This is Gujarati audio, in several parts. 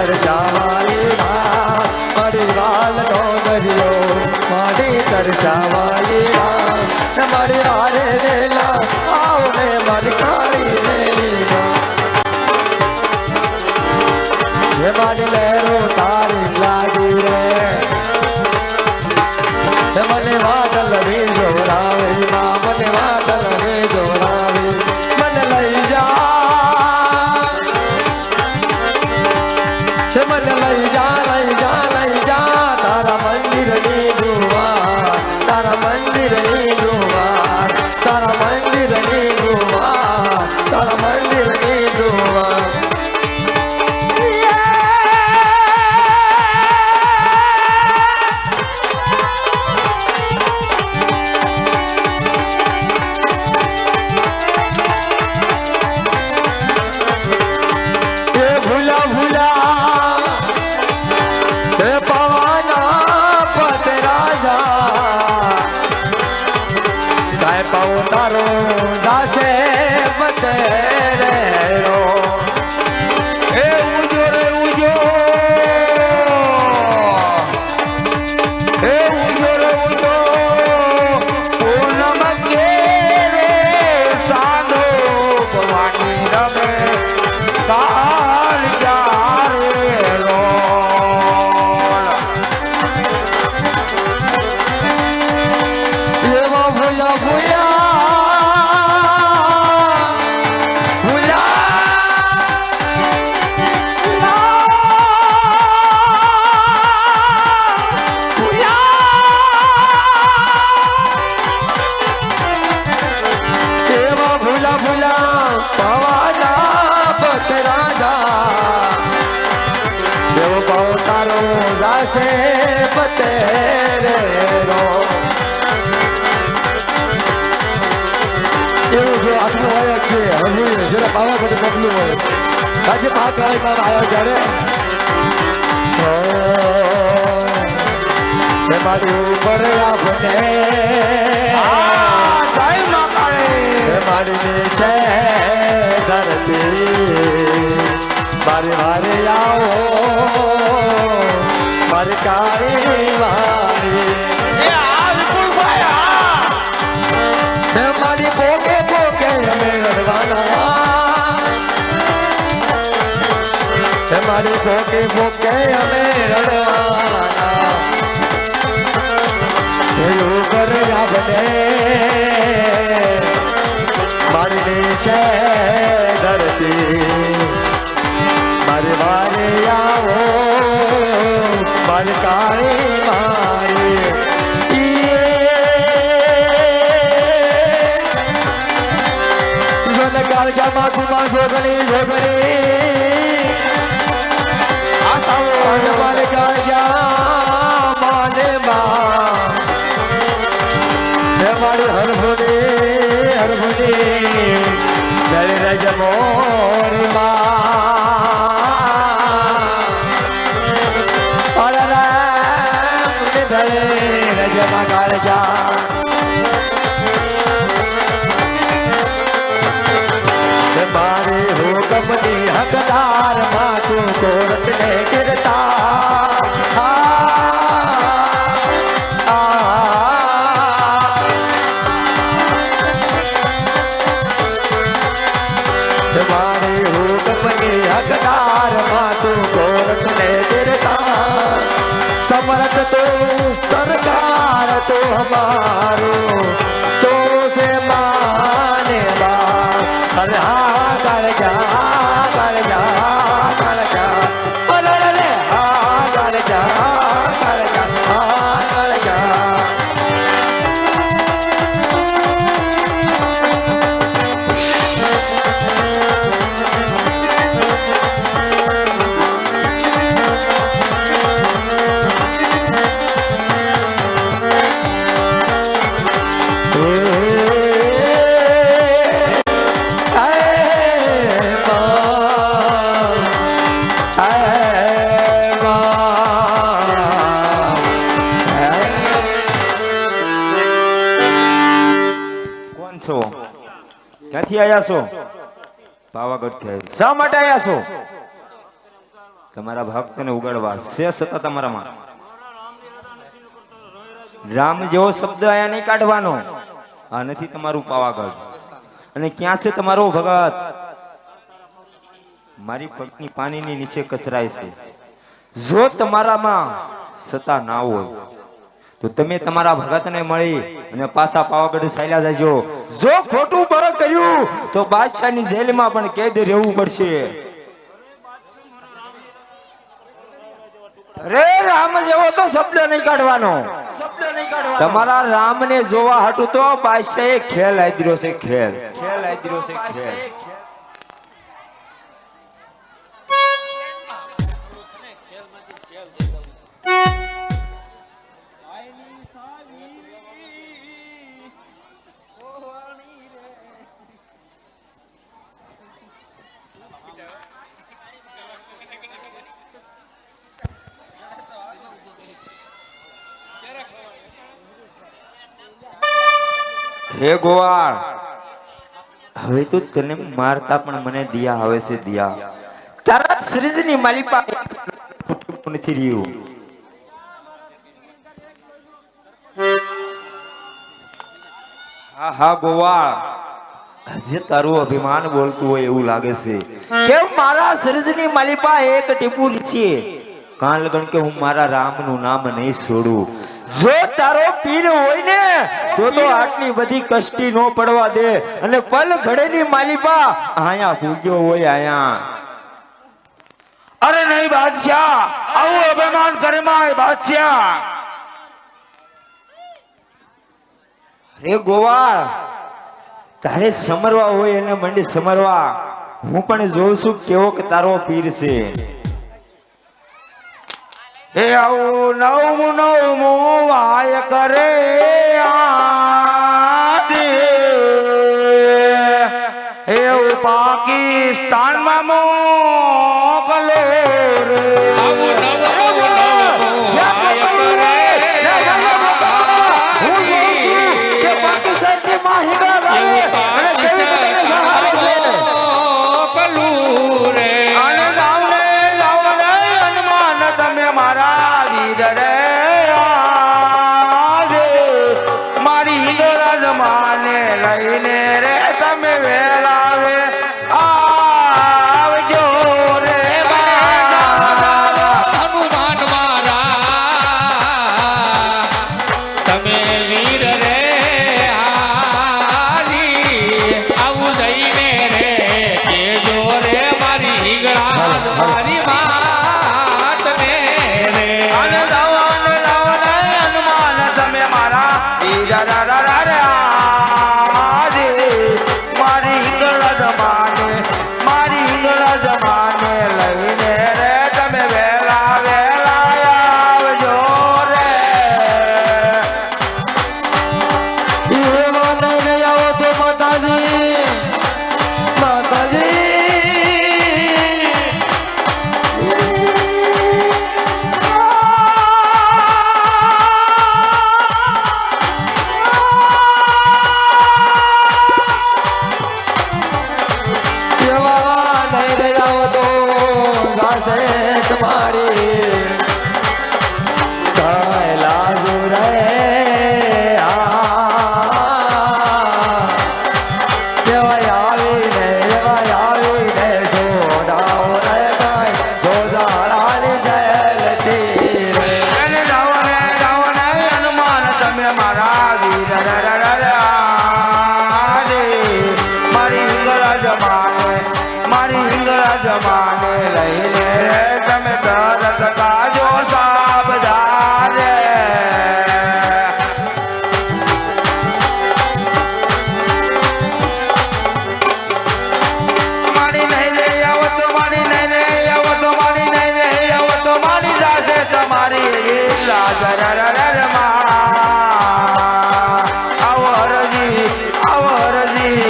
तरसावाली मारी वाल नो दरियो मारी तरसावाली मारी वारे वेला आवने मारी काली ये मारी लहरों तारी लागी रे मने वादल रे जोरावे मने वादल रे जोरावे मन लई जा मन लई जा तारा मंदिर नी दुआ तारा मंदिर नी दुआ तारा मंदिर नी दुआ तारा मंदिर नी दुआ तारो दासे बतेरो ए उजो रे उजो ए उजो रे उजो पूनम के रे साधो भवानी रमे काल जारे रो ये वो भूला भूला પાવાગઢ મોકલું હોય આજે મહાકાળી કામ આવ્યો જ્યારે મારી ઉપર આપને મારી છે ધરતી મારી મારે આવો મારી કાળી મારી મારી પોકે પોકે અમે રડવાના મારી પોકે પોકે અમે રડવાના એવું કરે આપને મારી છે ધરતી મારી વારે આવો મારી કાળી મારી કાળજામાં કુમા જોગણી જોગણી મારે કાળજા માને મારી હરભુની હરભુની જય રજ મોરી રજમાં કાળજા मारे हुक्मनी हकदार मातू कोरट ने गिरता मारे हुक्मनी हकदार मातू कोरट ने गिरता समर्थ तो सरकार तो हमारो तो से माने अरे हाँ कर जा कर जा कर जा अरे हाँ कर जा कर जा हाँ कर जा ક્યાંથી આયા છો? પાવાગઢ થી. શા માટે આયા છો? તમારા ભક્તને ઉગાડવા શેષ હતા તમારામાં. રામ જેવો શબ્દ આયા નહીં કાઢવાનો. આ નથી તમારું પાવાગઢ. અને ક્યાં છે તમારો ભગત? મારી પગની પાણીની નીચે કચરાય છે. જો તમારામાં સત્તા ના હોય તો તમે તમારા ભગતને મળી અને પાછા પાવાગઢ ચાલ્યા જજો. જો ખોટું બળ કર્યું તો બાદશાહની જેલમાં પણ કેદ રહેવું પડશે. રે રામ જેવો તો શબ્દ નહીં કાઢવાનો. તમારા રામને જોવા હતું તો બાદશાહે ખેલ આદર્યો છે. ખેલ આદર્યો છે. ખેલ હે ગોવાળ, હવે તો તને મારતા પણ મને દિયા આવે છે. દિયા તારા શ્રીજની માલિપા નથી રહ્યું. હા હા ગોવાળ, હજી તારું અભિમાન બોલતું હોય એવું લાગે છે કે મારા શ્રીજની માલિપા એક ટીપુ છે. કાન લગન કે હું મારા રામનું નામ નહીં છોડું. જો તારો પીર હોય ને તો આટલી બધી કષ્ટી નો પડવા દે. અને પલ ઘડેની માલિપા આયા ભૂગ્યો હોય આયા. અરે નહીં બાદશાહ, આવું અભિમાન કરે માય બાદશાહ. હે ગોવાળ, તારે સમરવા હોય એને મંડી સમરવા. હું પણ જોઉં છું કેવો કે તારો પીર છે. હે આવું નવમું વાય કરે એવું પાકિસ્તાનમાં મોકલે રે. આવું નવમું વાય કરે હું જોઉં છું કે પાકિસ્તાનથી માહિંગા લાવે અને કેવી રીતે સહારે છે. મારી હિંગળાજ માને લઈને રે તમે વેલાવે આવજો રે. હનુમાન મારા તમે વીર રે આવું જઈને રે કેજો રે મારી હિંગળા મારી જમાને લઈને તમે તરત કાજો સાબદાર. મારી નહીં રે આવો તો મારી નહીં રે આવો તો મારી નહીં રે આવો તો મારી જાશે તમારી આવો હરજી આવો હરજી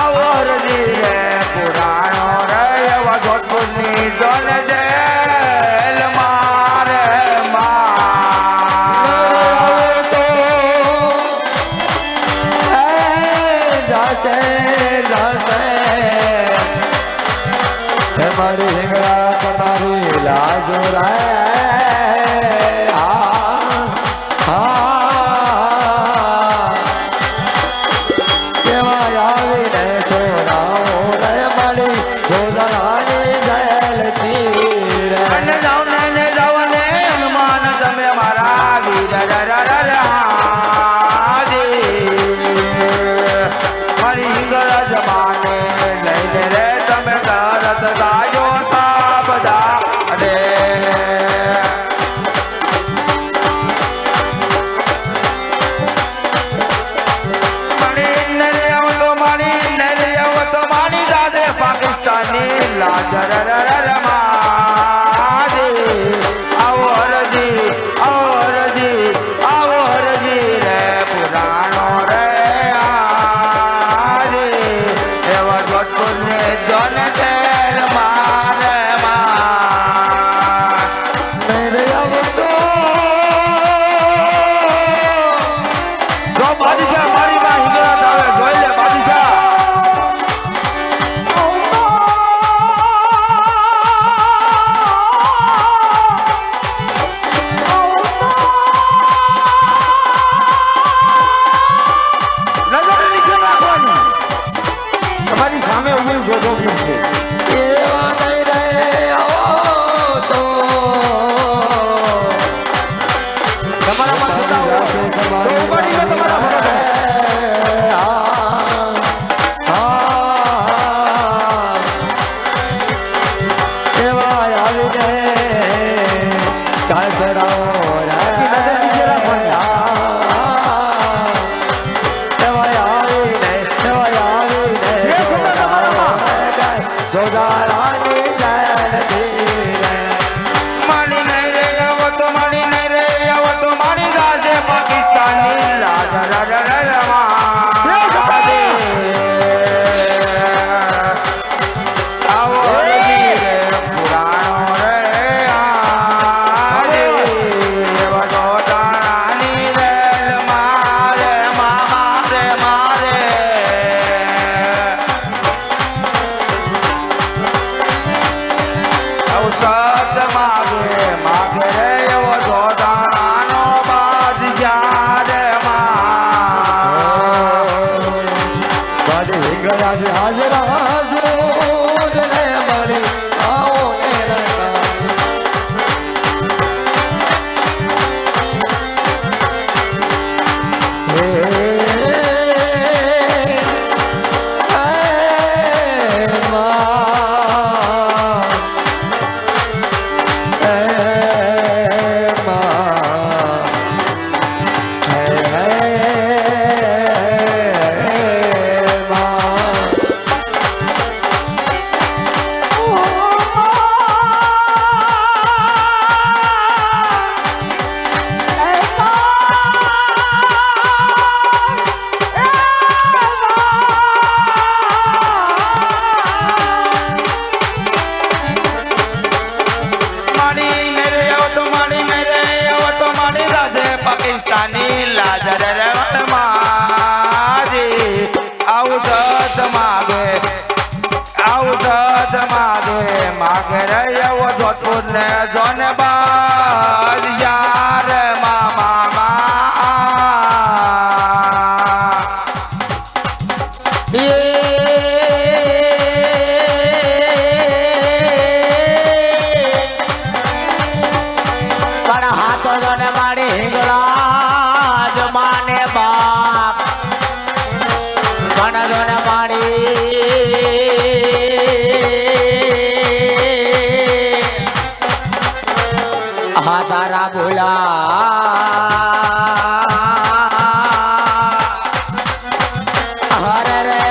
આવો હરજી રે પુરાણો રે એવા જોધપુરની જોન જેલ મારે મારી હિંગળા તમારું લાજો રે કેવા આવીને છોડાવો રે મારી જોધારાની જયલતી રે અને જાવ ને હનુમાન તમે મારા વીર મારી હિંગળ જમાને લઈને રે તમે તરત ગાયો સા બધા અરે પાકિસ્તાની લાજર આવો હરજી રે પુરાણો રે એવા જોધપુરને જન તેર મારે બાદશાહ મારી માં હિંગળા આવે જોઈ લે બાદશાહ તમારી સામે ઉભી જોતો છે એવા નહીં રે આવો તો તમારા માં સુતા હો તો ઉપાડી લો તમારા માની નહીં રે આવો તો માની નહીં રે આવો તો માની જાજે પાકિસ્તાની લાજ આવો હરજી રે પુરાણો રે એવા જોધારાની રે મારે મારે સત માગે રે એવો જોધારાનો બાદશાહ રે હાજર હાજર રે મળી આવો ને પાકિસ્તાની લાજર મારી આવું સત માગે રે એવો જોધપુર ને જોન બાદ યાર મામા પણ હાથો જોને મારી હિંગળા જમાને બાપ પણ જોને મારી હા તારા બોલા હરે રે